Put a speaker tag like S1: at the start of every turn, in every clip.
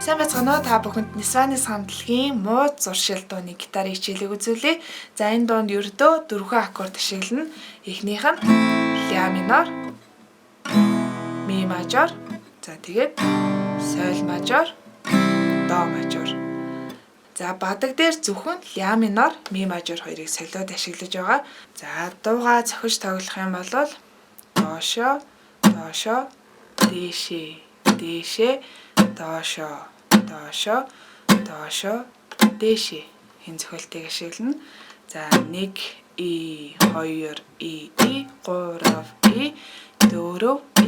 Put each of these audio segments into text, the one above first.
S1: Сайн байцгаана уу та бүхэнд Нисваны хамтлагийн мууд зуршил дууны гитарын хичээлийг үзүүлье. За энэ дуунд ердөө 4 аккорд ашиглана. Эхнийх нь ля минор, ми мажор, за тэгээд соль мажор, до мажор. За бадаг дээр зөвхөн ля минор, ми мажор хоёрыг солиод ашиглаж байгаа. За дуугаа зохиж тоглох юм бол доошо, доошо, дэшэ, дэшэ, доошо, доошо, доошо, дэшэ энэ зохиолтыг ашиглана. За 1 и 2 и 3 и 4 и 1 и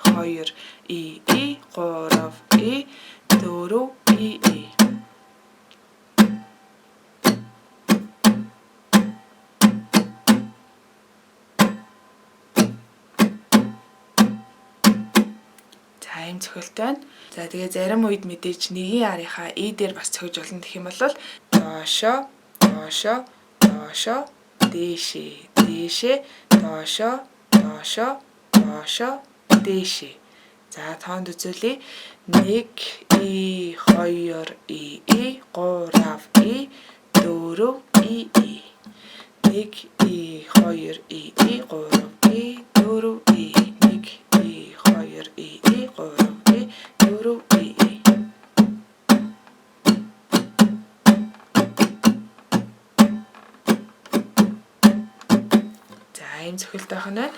S1: 2 и 3 и 4 и. Ийм зохиолтой байна. За тэгээ зарим үед мэдээж нэгэн арийнхаа и дээр бас цогж болно гэх юм бол доошо, доошо, доошо, дэшэ, дэшэ, доошо, доошо, доошо, дэшэ. За тоонд үзүүлье. 1 и 2 и 3 и 4 и 1 и 2 и 3 и 4 и 1 и 2 и 3 и 4 и. За ийм зохиолтой байна.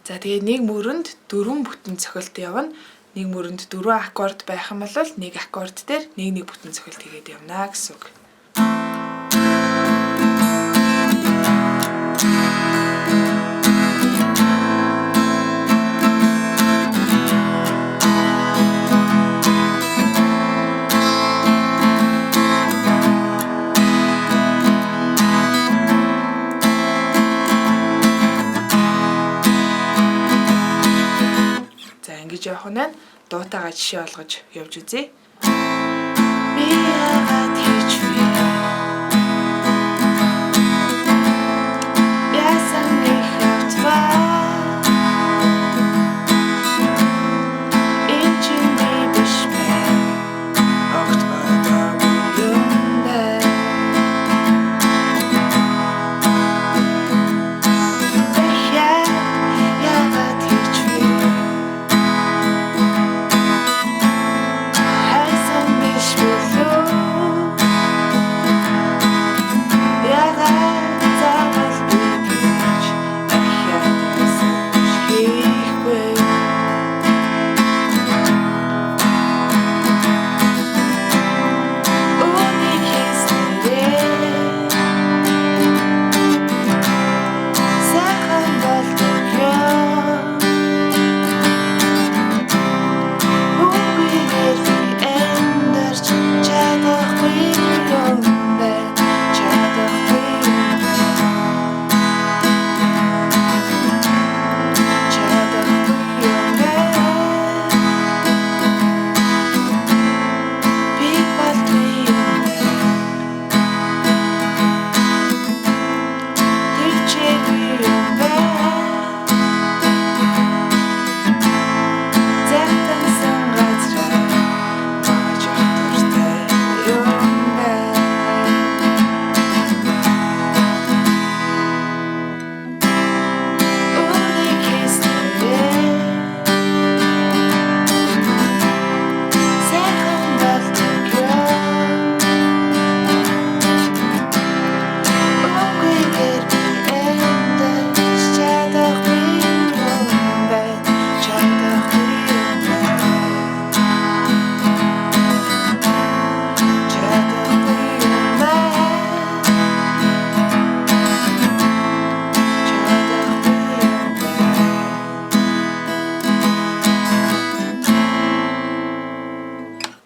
S1: За тэгээ нэг мөрөнд 4 бүтэн зохиолт явна. Нэг мөрөнд 4 аккорд байх юм бол нэг аккорд дээр нэг бүтэн зохиолт хийгээд явна гэсэн үг. Ингэж явах нь дуутайгаа жишээ олгож явж үзье. Би яагаад хийж вэ? Яасан гэхэд ба энэ чинь би биш бэ? Огт бодоогүй юм бэ? Яагаад хийж вэ?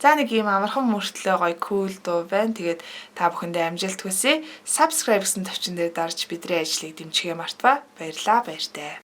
S1: За нэг юм амархан мөртлөө гоё кул дуу байна. Тэгээд та бүхэндээ амжилт хүсье. Subscribe гэсэн төвчөн дээр дарж бидний ажлыг дэмжихээ мартва. Баярлалаа, баяртай.